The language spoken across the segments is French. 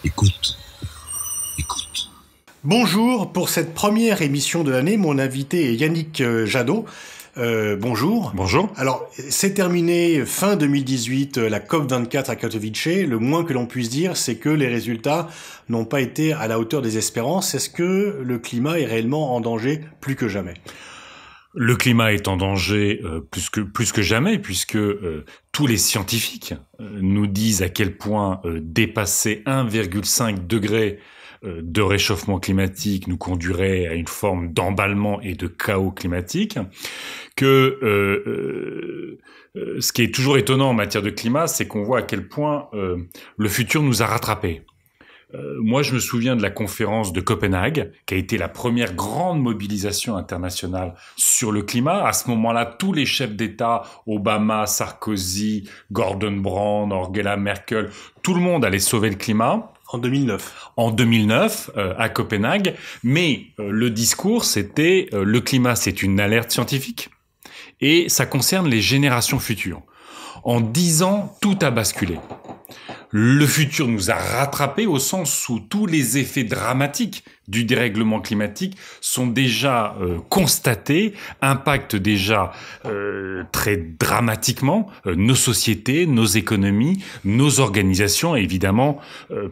Écoute. Bonjour, pour cette première émission de l'année, mon invité est Yannick Jadot. Bonjour. Bonjour. Alors, c'est terminé fin 2018, la COP24 à Katowice. Le moins que l'on puisse dire, c'est que les résultats n'ont pas été à la hauteur des espérances. Est-ce que le climat est réellement en danger plus que jamais ? Le climat est en danger plus que jamais, puisque tous les scientifiques nous disent à quel point dépasser 1,5 degré de réchauffement climatique nous conduirait à une forme d'emballement et de chaos climatique, que ce qui est toujours étonnant en matière de climat, c'est qu'on voit à quel point le futur nous a rattrapés. Moi, je me souviens de la conférence de Copenhague, qui a été la première grande mobilisation internationale sur le climat. À ce moment-là, tous les chefs d'État, Obama, Sarkozy, Gordon Brown, Angela Merkel, tout le monde allait sauver le climat. En 2009. En 2009, à Copenhague. Mais le discours, c'était le climat, c'est une alerte scientifique et ça concerne les générations futures. En 10 ans, tout a basculé. Le futur nous a rattrapés au sens où tous les effets dramatiques du dérèglement climatique sont déjà constatés, impactent déjà très dramatiquement nos sociétés, nos économies, nos organisations, et évidemment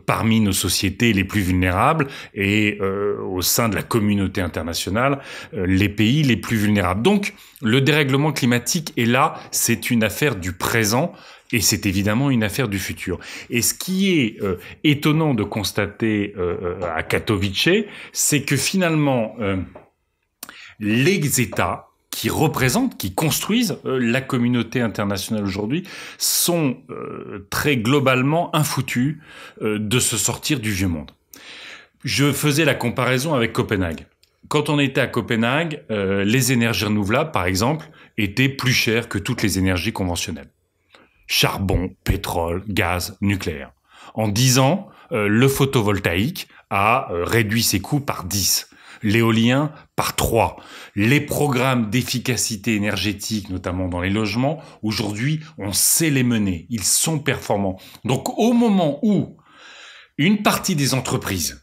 parmi nos sociétés les plus vulnérables et au sein de la communauté internationale, les pays les plus vulnérables. Donc le dérèglement climatique est là, c'est une affaire du présent. Et c'est évidemment une affaire du futur. Et ce qui est étonnant de constater à Katowice, c'est que finalement, les États qui représentent, qui construisent la communauté internationale aujourd'hui, sont très globalement infoutus de se sortir du vieux monde. Je faisais la comparaison avec Copenhague. Quand on était à Copenhague, les énergies renouvelables, par exemple, étaient plus chères que toutes les énergies conventionnelles. Charbon, pétrole, gaz, nucléaire. En 10 ans, le photovoltaïque a réduit ses coûts par 10. L'éolien par 3. Les programmes d'efficacité énergétique, notamment dans les logements, aujourd'hui, on sait les mener. Ils sont performants. Donc, au moment où une partie des entreprises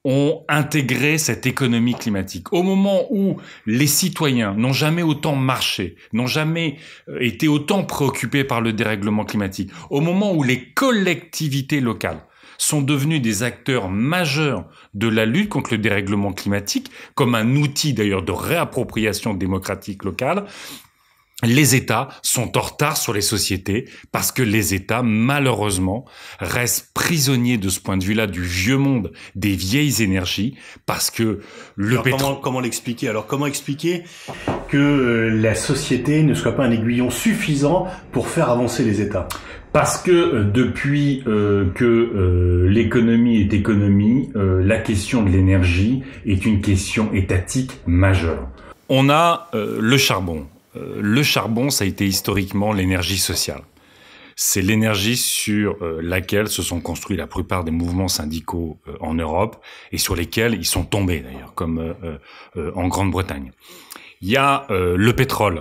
ont intégré cette économie climatique. Au moment où les citoyens n'ont jamais autant marché, n'ont jamais été autant préoccupés par le dérèglement climatique, au moment où les collectivités locales sont devenues des acteurs majeurs de la lutte contre le dérèglement climatique, comme un outil d'ailleurs de réappropriation démocratique locale, les États sont en retard sur les sociétés parce que les États, malheureusement, restent prisonniers de ce point de vue-là du vieux monde, des vieilles énergies, parce que le pétrole... Comment l'expliquer ? Alors, comment expliquer que la société ne soit pas un aiguillon suffisant pour faire avancer les États ? Parce que depuis que l'économie est économie, la question de l'énergie est une question étatique majeure. On a le charbon. Le charbon, ça a été historiquement l'énergie sociale. C'est l'énergie sur laquelle se sont construits la plupart des mouvements syndicaux en Europe et sur lesquels ils sont tombés d'ailleurs, comme en Grande-Bretagne. Il y a le pétrole,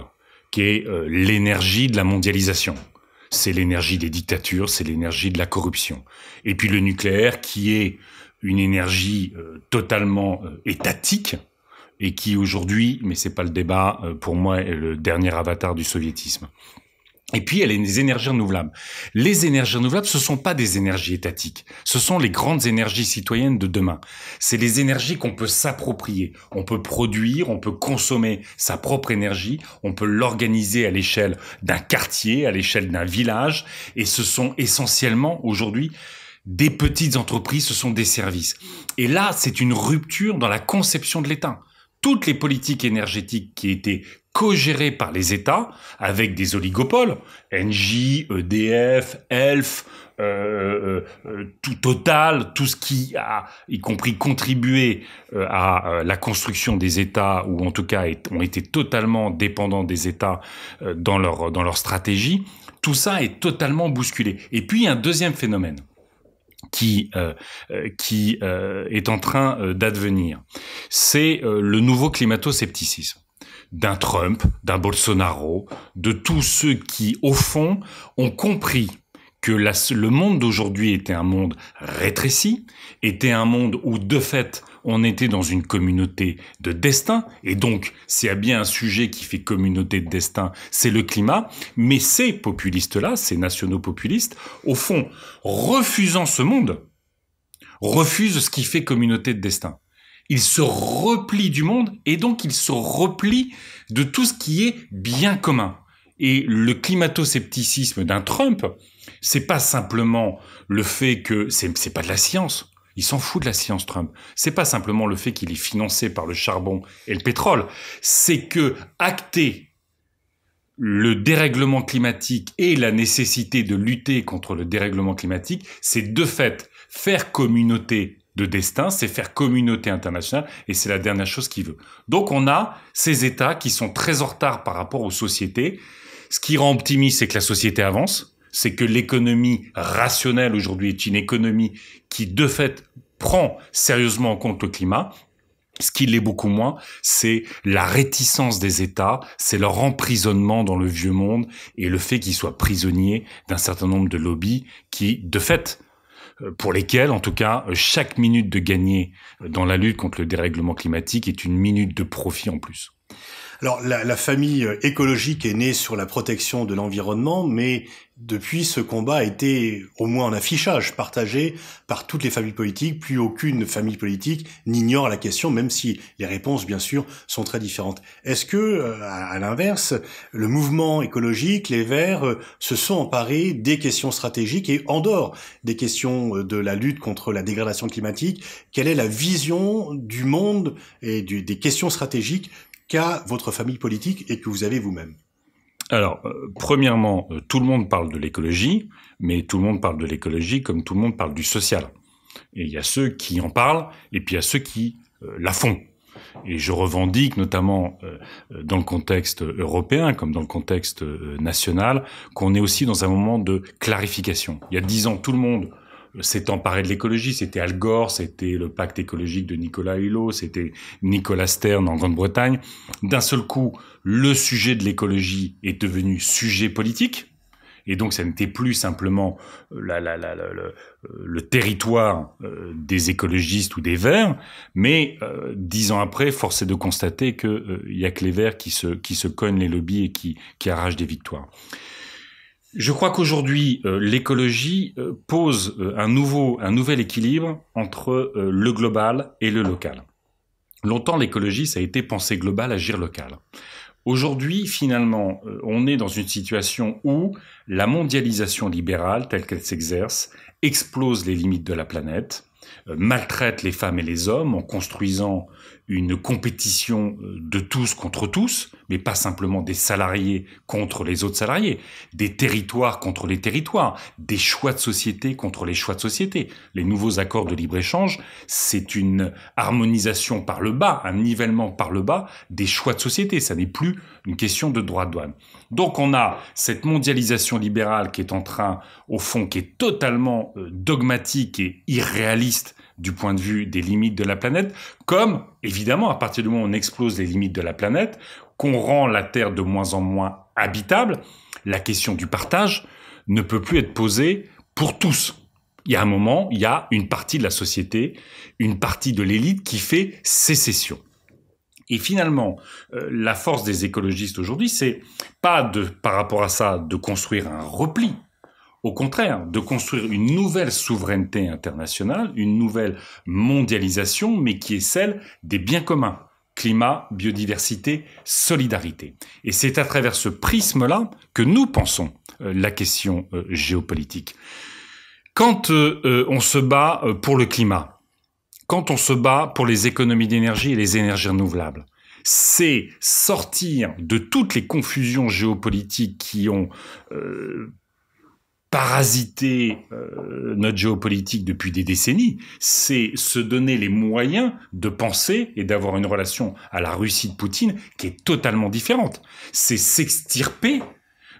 qui est l'énergie de la mondialisation. C'est l'énergie des dictatures, c'est l'énergie de la corruption. Et puis le nucléaire, qui est une énergie totalement étatique, et qui aujourd'hui, mais c'est pas le débat, pour moi est le dernier avatar du soviétisme. Et puis, il y a les énergies renouvelables. Les énergies renouvelables, ce sont pas des énergies étatiques. Ce sont les grandes énergies citoyennes de demain. C'est les énergies qu'on peut s'approprier. On peut produire, on peut consommer sa propre énergie, on peut l'organiser à l'échelle d'un quartier, à l'échelle d'un village. Et ce sont essentiellement, aujourd'hui, des petites entreprises, ce sont des services. Et là, c'est une rupture dans la conception de l'État. Toutes les politiques énergétiques qui étaient co-gérées par les États, avec des oligopoles, Engie, EDF, Elf, tout Total, tout ce qui a, y compris contribué à la construction des États, ou en tout cas ont été totalement dépendants des États dans leur stratégie, tout ça est totalement bousculé. Et puis, il y a un deuxième phénomène qui est en train d'advenir. C'est le nouveau climato-scepticisme d'un Trump, d'un Bolsonaro, de tous ceux qui, au fond, ont compris que le monde d'aujourd'hui était un monde rétréci, était un monde où, de fait, on était dans une communauté de destin, et donc, s'il y a bien un sujet qui fait communauté de destin, c'est le climat, mais ces populistes-là, ces nationaux populistes, au fond, refusant ce monde, refusent ce qui fait communauté de destin. Ils se replient du monde, et donc ils se replient de tout ce qui est bien commun. Et le climato-scepticisme d'un Trump, c'est pas simplement le fait que c'est pas de la science. Il s'en fout de la science, Trump. C'est pas simplement le fait qu'il est financé par le charbon et le pétrole. C'est que acter le dérèglement climatique et la nécessité de lutter contre le dérèglement climatique, c'est de fait faire communauté de destin, c'est faire communauté internationale, et c'est la dernière chose qu'il veut. Donc on a ces États qui sont très en retard par rapport aux sociétés. Ce qui rend optimiste, c'est que la société avance, c'est que l'économie rationnelle aujourd'hui est une économie qui, de fait, prend sérieusement en compte le climat. Ce qui l'est beaucoup moins, c'est la réticence des États, c'est leur emprisonnement dans le vieux monde et le fait qu'ils soient prisonniers d'un certain nombre de lobbies qui, de fait, pour lesquels, en tout cas, chaque minute de gagner dans la lutte contre le dérèglement climatique est une minute de profit en plus. Alors, la famille écologique est née sur la protection de l'environnement, mais depuis, ce combat a été, au moins en affichage, partagé par toutes les familles politiques. Plus aucune famille politique n'ignore la question, même si les réponses, bien sûr, sont très différentes. Est-ce que, à l'inverse, le mouvement écologique, les Verts, se sont emparés des questions stratégiques et en dehors des questions de la lutte contre la dégradation climatique? Quelle est la vision du monde et des questions stratégiques qu'a votre famille politique et que vous avez vous-même? Alors, premièrement, tout le monde parle de l'écologie, mais tout le monde parle de l'écologie comme tout le monde parle du social. Et il y a ceux qui en parlent, et puis il y a ceux qui la font. Et je revendique, notamment dans le contexte européen, comme dans le contexte national, qu'on est aussi dans un moment de clarification. Il y a 10 ans, tout le monde s'est emparé de l'écologie. C'était Al Gore, c'était le pacte écologique de Nicolas Hulot, c'était Nicolas Stern en Grande-Bretagne. D'un seul coup, le sujet de l'écologie est devenu sujet politique. Et donc, ça n'était plus simplement le territoire des écologistes ou des Verts, mais 10 ans après, force est de constater que y a que les Verts qui se cognent les lobbies et qui arrachent des victoires. Je crois qu'aujourd'hui, l'écologie pose un nouvel équilibre entre le global et le local. Longtemps, l'écologie, ça a été penser global, agir local. Aujourd'hui, finalement, on est dans une situation où la mondialisation libérale, telle qu'elle s'exerce, explose les limites de la planète, maltraite les femmes et les hommes en construisant une compétition de tous contre tous, mais pas simplement des salariés contre les autres salariés, des territoires contre les territoires, des choix de société contre les choix de société. Les nouveaux accords de libre-échange, c'est une harmonisation par le bas, un nivellement par le bas des choix de société. Ça n'est plus une question de droit de douane. Donc on a cette mondialisation libérale qui est en train, au fond, qui est totalement dogmatique et irréaliste du point de vue des limites de la planète, comme, évidemment, à partir du moment où on explose les limites de la planète, qu'on rend la Terre de moins en moins habitable, la question du partage ne peut plus être posée pour tous. Il y a un moment, il y a une partie de la société, une partie de l'élite qui fait sécession. Et finalement, la force des écologistes aujourd'hui, c'est pas par rapport à ça, de construire un repli. Au contraire, de construire une nouvelle souveraineté internationale, une nouvelle mondialisation, mais qui est celle des biens communs. Climat, biodiversité, solidarité. Et c'est à travers ce prisme-là que nous pensons la question géopolitique. Quand on se bat pour le climat, quand on se bat pour les économies d'énergie et les énergies renouvelables, c'est sortir de toutes les confusions géopolitiques qui ont parasité notre géopolitique depuis des décennies, c'est se donner les moyens de penser et d'avoir une relation à la Russie de Poutine qui est totalement différente. C'est s'extirper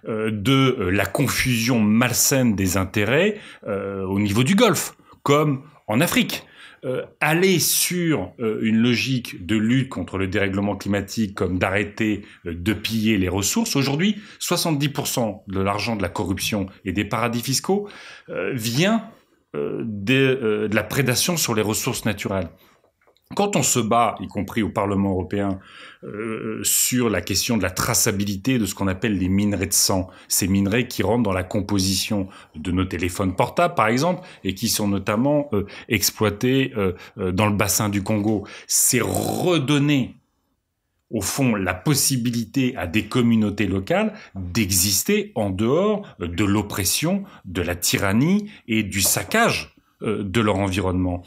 de la confusion malsaine des intérêts au niveau du Golfe, comme en Afrique. Aller sur une logique de lutte contre le dérèglement climatique comme d'arrêter de piller les ressources. Aujourd'hui, 70% de l'argent de la corruption et des paradis fiscaux vient de la prédation sur les ressources naturelles. Quand on se bat, y compris au Parlement européen, sur la question de la traçabilité de ce qu'on appelle les minerais de sang, ces minerais qui rentrent dans la composition de nos téléphones portables, par exemple, et qui sont notamment exploités dans le bassin du Congo, c'est redonner, au fond, la possibilité à des communautés locales d'exister en dehors de l'oppression, de la tyrannie et du saccage de leur environnement.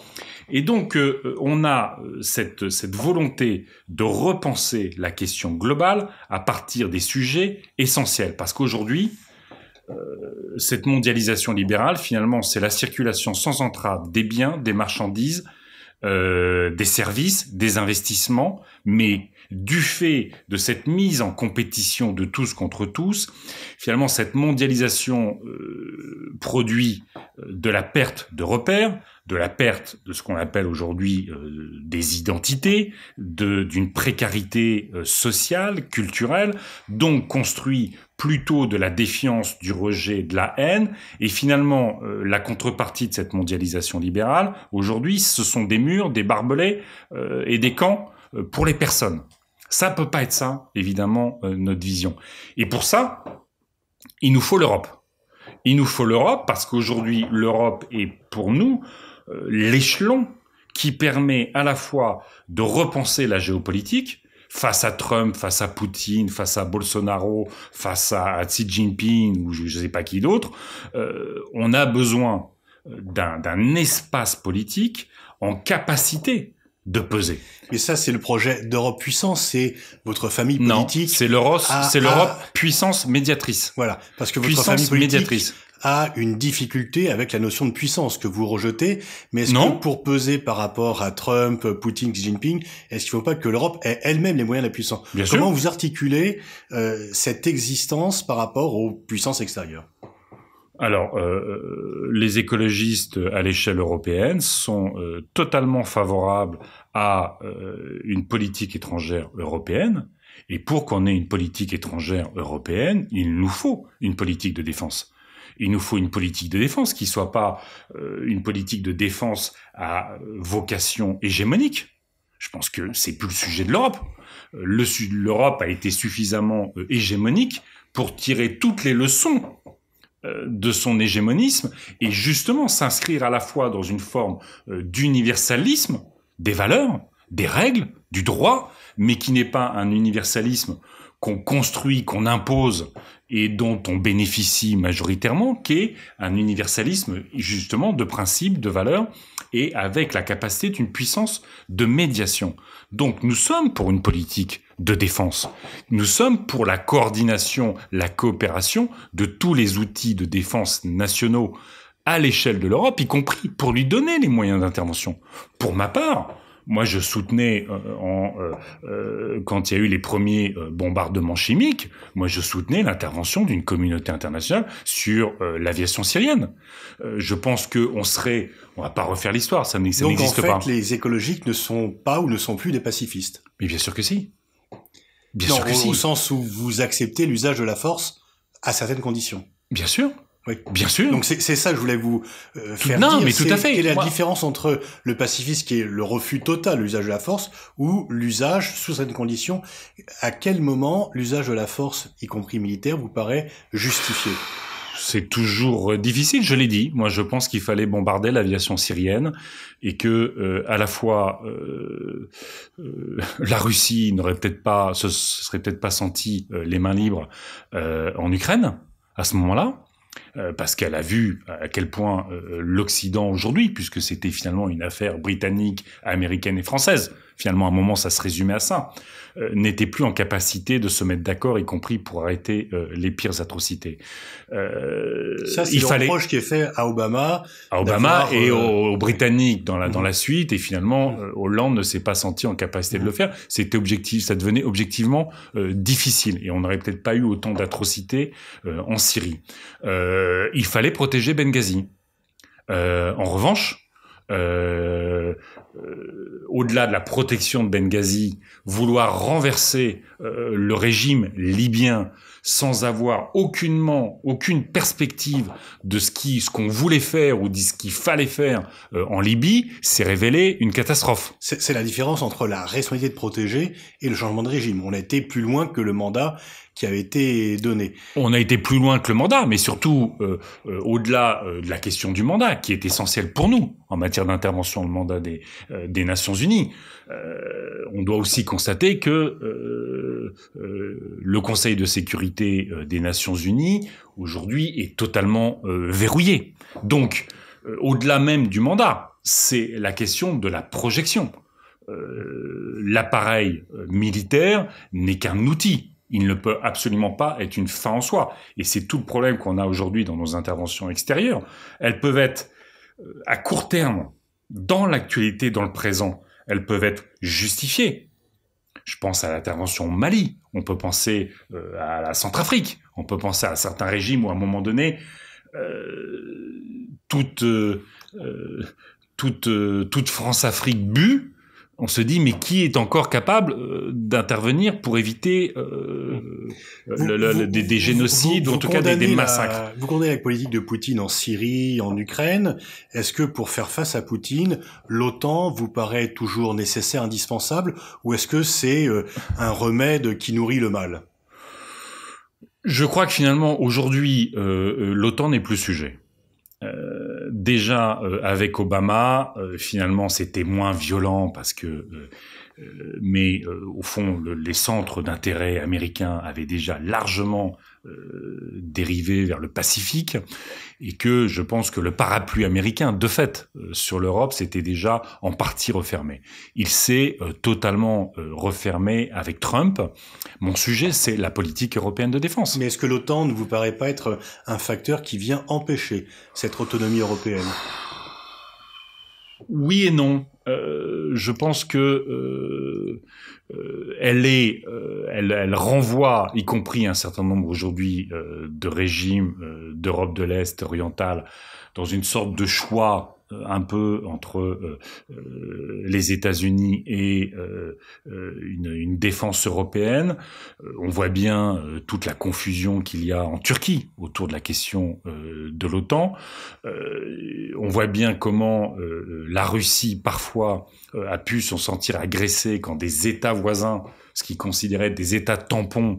Et donc, on a cette volonté de repenser la question globale à partir des sujets essentiels. Parce qu'aujourd'hui, cette mondialisation libérale, finalement, c'est la circulation sans entrave des biens, des marchandises, des services, des investissements, mais du fait de cette mise en compétition de tous contre tous, finalement, cette mondialisation produit de la perte de repères, de la perte de ce qu'on appelle aujourd'hui des identités, d'une précarité sociale, culturelle, donc construit plutôt de la défiance, du rejet, de la haine, et finalement la contrepartie de cette mondialisation libérale, aujourd'hui, ce sont des murs, des barbelés et des camps pour les personnes. Ça peut pas être ça, évidemment, notre vision. Et pour ça, il nous faut l'Europe. Il nous faut l'Europe parce qu'aujourd'hui, l'Europe est pour nous l'échelon qui permet à la fois de repenser la géopolitique face à Trump, face à Poutine, face à Bolsonaro, face à Xi Jinping ou je sais pas qui d'autre. On a besoin d'un espace politique en capacité de peser. Mais ça, c'est le projet d'Europe puissance, c'est votre famille politique. Non, c'est l'Europe puissance médiatrice. Voilà, parce que votre puissance famille politique médiatrice a une difficulté avec la notion de puissance que vous rejetez. Mais est-ce Non. que pour peser par rapport à Trump, Poutine, Xi Jinping, est-ce qu'il ne faut pas que l'Europe ait elle-même les moyens de la puissance? Bien Comment sûr. vous articulez cette existence par rapport aux puissances extérieures? Alors, les écologistes à l'échelle européenne sont totalement favorables à une politique étrangère européenne. Et pour qu'on ait une politique étrangère européenne, il nous faut une politique de défense. Il nous faut une politique de défense qui soit pas une politique de défense à vocation hégémonique. Je pense que c'est plus le sujet de l'Europe. L'Europe a été suffisamment hégémonique pour tirer toutes les leçons de son hégémonisme et justement s'inscrire à la fois dans une forme d'universalisme des valeurs, des règles, du droit, mais qui n'est pas un universalisme qu'on construit, qu'on impose et dont on bénéficie majoritairement, qui est un universalisme justement de principes, de valeurs et avec la capacité d'une puissance de médiation. Donc nous sommes pour une politique de défense. Nous sommes pour la coordination, la coopération de tous les outils de défense nationaux à l'échelle de l'Europe, y compris pour lui donner les moyens d'intervention. Pour ma part, moi je soutenais quand il y a eu les premiers bombardements chimiques, moi je soutenais l'intervention d'une communauté internationale sur l'aviation syrienne. Je pense que on va pas refaire l'histoire, ça n'existe pas. Donc en fait, les écologiques ne sont pas ou ne sont plus des pacifistes. Mais bien sûr que si. Bien non, sûr que si. Au sens où vous acceptez l'usage de la force à certaines conditions. Bien sûr. Oui. Bien sûr. Donc c'est ça que je voulais vous faire non, dire. mais tout à fait. Quelle est la différence entre le pacifisme qui est le refus total de l'usage de la force ou l'usage sous certaines conditions? À quel moment l'usage de la force, y compris militaire, vous paraît justifié? C'est toujours difficile, je l'ai dit. Moi, je pense qu'il fallait bombarder l'aviation syrienne et que, à la fois, la Russie se serait peut-être pas sentie les mains libres en Ukraine à ce moment-là. parce qu'elle a vu à quel point l'Occident aujourd'hui, puisque c'était finalement une affaire britannique, américaine et française, finalement à un moment ça se résumait à ça, n'était plus en capacité de se mettre d'accord, y compris pour arrêter les pires atrocités. Ça, c'est le reproche qui est fait à Obama et aux Britanniques dans la suite, et finalement Hollande ne s'est pas senti en capacité de le faire. C'était ça devenait objectivement difficile, et on n'aurait peut-être pas eu autant d'atrocités en Syrie. Il fallait protéger Benghazi. En revanche, au-delà de la protection de Benghazi, vouloir renverser le régime libyen sans avoir aucune perspective de ce qu'on voulait faire ou de ce qu'il fallait faire en Libye, s'est révélé une catastrophe. C'est la différence entre la responsabilité de protéger et le changement de régime. On a été plus loin que le mandat qui avait été donné. On a été plus loin que le mandat, mais surtout au-delà de la question du mandat, qui est essentielle pour nous en matière d'intervention, le mandat des Nations Unies. On doit aussi constater que le Conseil de sécurité des Nations Unies aujourd'hui est totalement verrouillé. Donc, au-delà même du mandat, c'est la question de la projection. L'appareil militaire n'est qu'un outil. Il ne peut absolument pas être une fin en soi. Et c'est tout le problème qu'on a aujourd'hui dans nos interventions extérieures. Elles peuvent être, à court terme, dans l'actualité, dans le présent, elles peuvent être justifiées. Je pense à l'intervention au Mali. On peut penser à la Centrafrique. On peut penser à certains régimes où, à un moment donné, toute France-Afrique bue, on se dit, mais qui est encore capable d'intervenir pour éviter des génocides, ou en tout cas des massacres? Vous condamnez la politique de Poutine en Syrie, en Ukraine. Est-ce que pour faire face à Poutine, l'OTAN vous paraît toujours nécessaire, indispensable, ou est-ce que c'est un remède qui nourrit le mal? Je crois que finalement, aujourd'hui, l'OTAN n'est plus sujet. Déjà avec Obama, finalement c'était moins violent parce que mais au fond les centres d'intérêt américains avaient déjà largement dérivé vers le Pacifique, et que je pense que le parapluie américain de fait sur l'Europe s'était déjà en partie refermé. Il s'est totalement refermé avec Trump. Mon sujet, c'est la politique européenne de défense. Mais est-ce que l'OTAN ne vous paraît pas être un facteur qui vient empêcher cette autonomie européenne? Oui et non. Je pense que elle renvoie, y compris un certain nombre aujourd'hui de régimes d'Europe de l'Est orientale, dans une sorte de choix un peu entre les États-Unis et une défense européenne. On voit bien toute la confusion qu'il y a en Turquie autour de la question de l'OTAN. On voit bien comment la Russie parfois a pu s'en sentir agressée quand des États voisins, ce qu'ils considéraient des États tampons,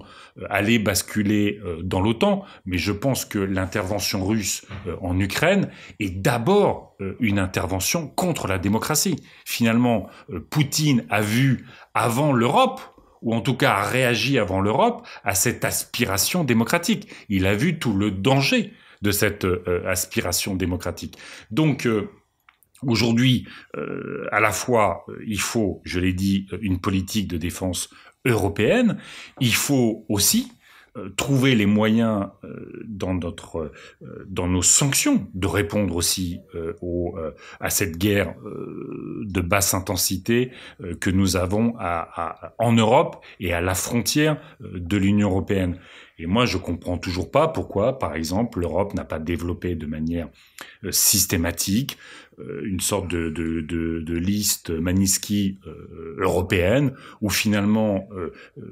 allaient basculer dans l'OTAN. Mais je pense que l'intervention russe en Ukraine est d'abord une intervention contre la démocratie. Finalement, Poutine a vu avant l'Europe, ou en tout cas a réagi avant l'Europe, à cette aspiration démocratique. Il a vu tout le danger de cette aspiration démocratique. Donc, aujourd'hui, à la fois, il faut, je l'ai dit, une politique de défense européenne. Il faut aussi trouver les moyens dans nos sanctions de répondre aussi à cette guerre de basse intensité que nous avons en Europe et à la frontière de l'Union européenne. Et moi, je comprends toujours pas pourquoi, par exemple, l'Europe n'a pas développé de manière systématique une sorte de liste Magnitsky européenne, où finalement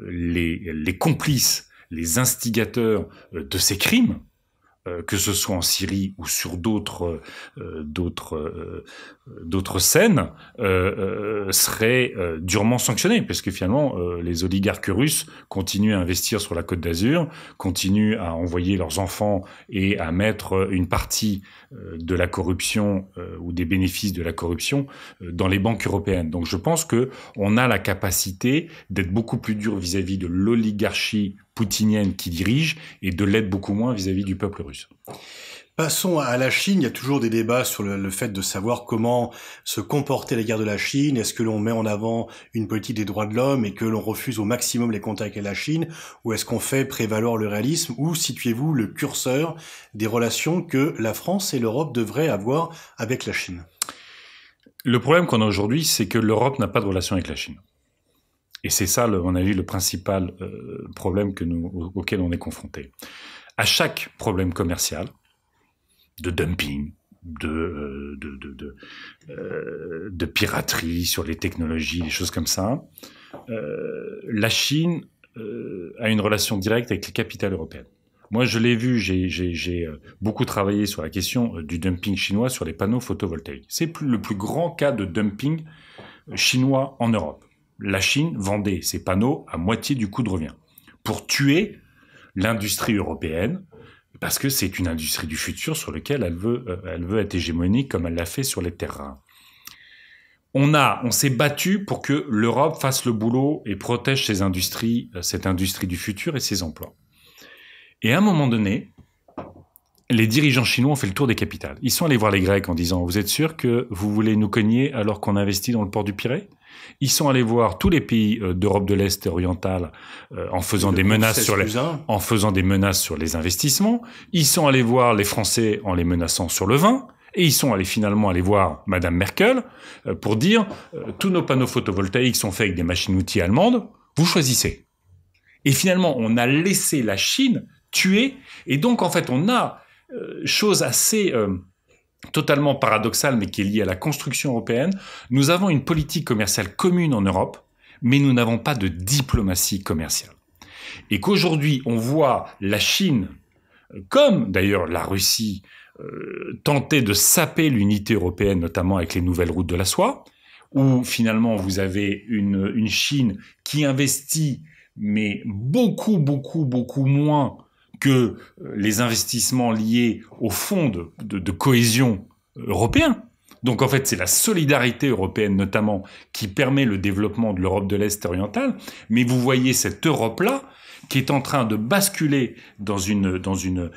les complices, les instigateurs de ces crimes, que ce soit en Syrie ou sur d'autres scènes, seraient durement sanctionnés, parce que finalement les oligarques russes continuent à investir sur la Côte d'Azur, continuent à envoyer leurs enfants et à mettre une partie de la corruption ou des bénéfices de la corruption dans les banques européennes. Donc je pense que on a la capacité d'être beaucoup plus dur vis-à-vis de l'oligarchie poutinienne qui dirige et de l'aide beaucoup moins vis-à-vis du peuple russe. Passons à la Chine. Il y a toujours des débats sur le fait de savoir comment se comporter à l'égard de la Chine. Est-ce que l'on met en avant une politique des droits de l'homme et que l'on refuse au maximum les contacts avec la Chine, ou est-ce qu'on fait prévaloir le réalisme? Où situez-vous le curseur des relations que la France et l'Europe devraient avoir avec la Chine? Le problème qu'on a aujourd'hui, c'est que l'Europe n'a pas de relation avec la Chine. Et c'est ça, à mon avis, le principal problème auquel on est confronté. À chaque problème commercial, de dumping, de piraterie sur les technologies, des choses comme ça, la Chine a une relation directe avec les capitales européennes. Moi, je l'ai vu, j'ai beaucoup travaillé sur la question du dumping chinois sur les panneaux photovoltaïques. C'est le plus grand cas de dumping chinois en Europe. La Chine vendait ses panneaux à moitié du coût de revient pour tuer l'industrie européenne, parce que c'est une industrie du futur sur laquelle elle veut être hégémonique comme elle l'a fait sur les terres rares. On s'est battu pour que l'Europe fasse le boulot et protège ses industries, cette industrie du futur et ses emplois. Et à un moment donné, les dirigeants chinois ont fait le tour des capitales. Ils sont allés voir les Grecs en disant « Vous êtes sûr que vous voulez nous cogner alors qu'on investit dans le port du Pirée ?» Ils sont allés voir tous les pays d'Europe de l'Est et orientale en faisant des menaces sur les investissements. Ils sont allés voir les Français en les menaçant sur le vin. Et ils sont finalement allés voir Madame Merkel pour dire tous nos panneaux photovoltaïques sont faits avec des machines-outils allemandes, vous choisissez. Et finalement, on a laissé la Chine tuer. Et donc, en fait, on a chose assez totalement paradoxale, mais qui est liée à la construction européenne. Nous avons une politique commerciale commune en Europe, mais nous n'avons pas de diplomatie commerciale. Et qu'aujourd'hui, on voit la Chine, comme d'ailleurs la Russie, tenter de saper l'unité européenne, notamment avec les nouvelles routes de la soie, où finalement vous avez une Chine qui investit, mais beaucoup moins que les investissements liés au fonds de cohésion européen. Donc en fait, c'est la solidarité européenne notamment qui permet le développement de l'Europe de l'Est orientale. Mais vous voyez cette Europe-là qui est en train de basculer dans une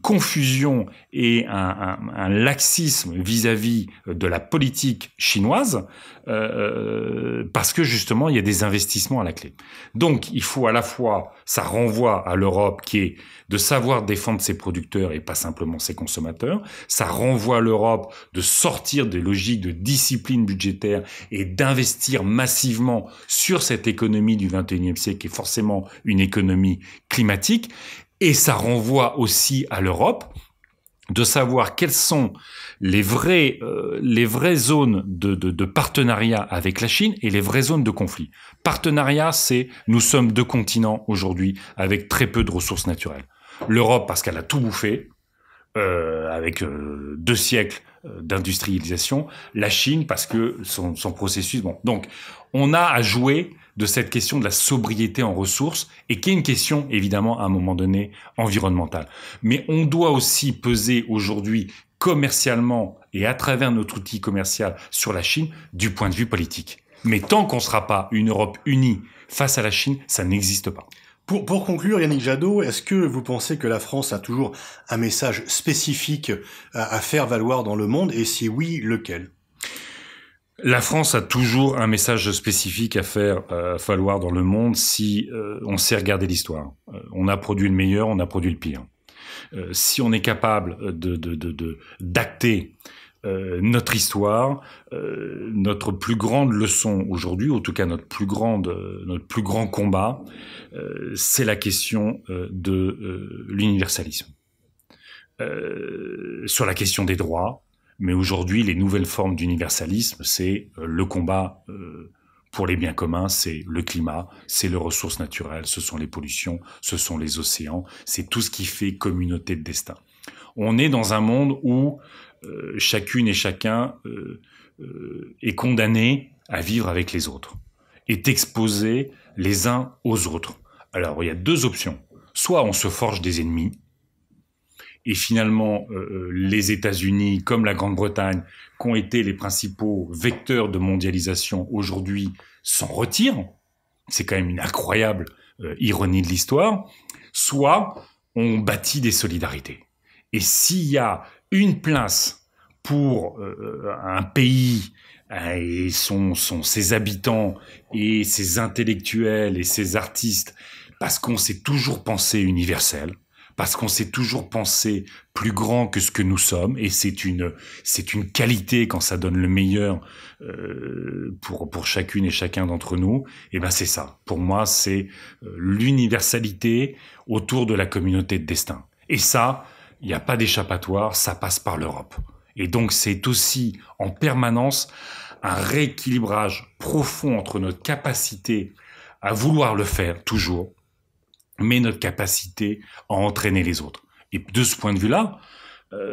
confusion et un laxisme vis-à-vis de la politique chinoise, parce que justement il y a des investissements à la clé. Donc il faut à la fois, ça renvoie à l'Europe qui est de savoir défendre ses producteurs et pas simplement ses consommateurs, ça renvoie à l'Europe de sortir des logiques de discipline budgétaire et d'investir massivement sur cette économie du XXIe siècle qui est forcément une économie climatique, et ça renvoie aussi à l'Europe de savoir quelles sont les vraies zones de partenariat avec la Chine et les vraies zones de conflit. Partenariat, c'est nous sommes deux continents aujourd'hui avec très peu de ressources naturelles. L'Europe parce qu'elle a tout bouffé, avec 2 siècles d'industrialisation. La Chine parce que son processus... Bon, donc on a à jouer de cette question de la sobriété en ressources et qui est une question, évidemment, à un moment donné, environnementale. Mais on doit aussi peser aujourd'hui commercialement et à travers notre outil commercial sur la Chine du point de vue politique. Mais tant qu'on ne sera pas une Europe unie face à la Chine, ça n'existe pas. Pour conclure, Yannick Jadot, est-ce que vous pensez que la France a toujours un message spécifique à faire valoir dans le monde, et si oui, lequel ? La France a toujours un message spécifique à faire valoir dans le monde si on sait regarder l'histoire. On a produit le meilleur, on a produit le pire. Si on est capable d'acter notre histoire, notre plus grande leçon aujourd'hui, en tout cas notre plus grand combat, c'est la question de l'universalisme. Sur la question des droits, mais aujourd'hui, les nouvelles formes d'universalisme, c'est le combat pour les biens communs, c'est le climat, c'est les ressources naturelles, ce sont les pollutions, ce sont les océans, c'est tout ce qui fait communauté de destin. On est dans un monde où chacune et chacun est condamné à vivre avec les autres, est exposé les uns aux autres. Alors, il y a 2 options. Soit on se forge des ennemis, et finalement, les États-Unis, comme la Grande-Bretagne, qui ont été les principaux vecteurs de mondialisation, aujourd'hui s'en retirent. C'est quand même une incroyable ironie de l'histoire, soit on bâtit des solidarités. Et s'il y a une place pour un pays et ses habitants et ses intellectuels et ses artistes, parce qu'on s'est toujours pensé universel, parce qu'on s'est toujours pensé plus grand que ce que nous sommes, et c'est une qualité quand ça donne le meilleur pour chacune et chacun d'entre nous. Et ben c'est ça. Pour moi, c'est l'universalité autour de la communauté de destin. Et ça, il n'y a pas d'échappatoire, ça passe par l'Europe. Et donc c'est aussi en permanence un rééquilibrage profond entre notre capacité à vouloir le faire toujours, mais notre capacité à entraîner les autres. Et de ce point de vue-là,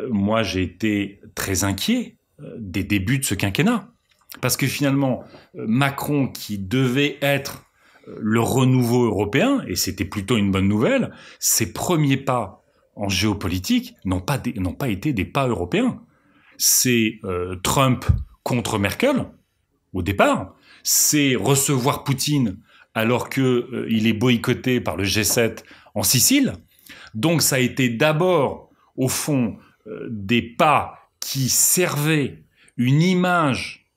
moi j'ai été très inquiet des débuts de ce quinquennat. Parce que finalement, Macron, qui devait être le renouveau européen, et c'était plutôt une bonne nouvelle, ses premiers pas en géopolitique n'ont pas été des pas européens. C'est Trump contre Merkel, au départ. C'est recevoir Poutine alors que il est boycotté par le G7 en Sicile. Donc ça a été d'abord, au fond, des pas qui servaient une image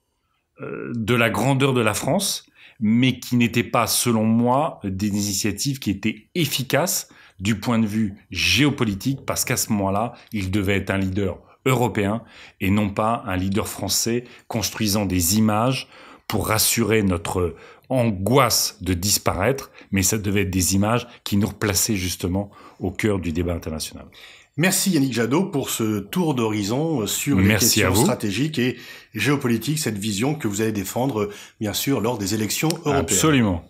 de la grandeur de la France, mais qui n'étaient pas, selon moi, des initiatives qui étaient efficaces du point de vue géopolitique, parce qu'à ce moment-là, il devait être un leader européen et non pas un leader français construisant des images pour rassurer notre angoisse de disparaître, mais ça devait être des images qui nous replaçaient justement au cœur du débat international. Merci Yannick Jadot pour ce tour d'horizon sur les questions stratégiques et géopolitiques, cette vision que vous allez défendre bien sûr lors des élections européennes. Absolument.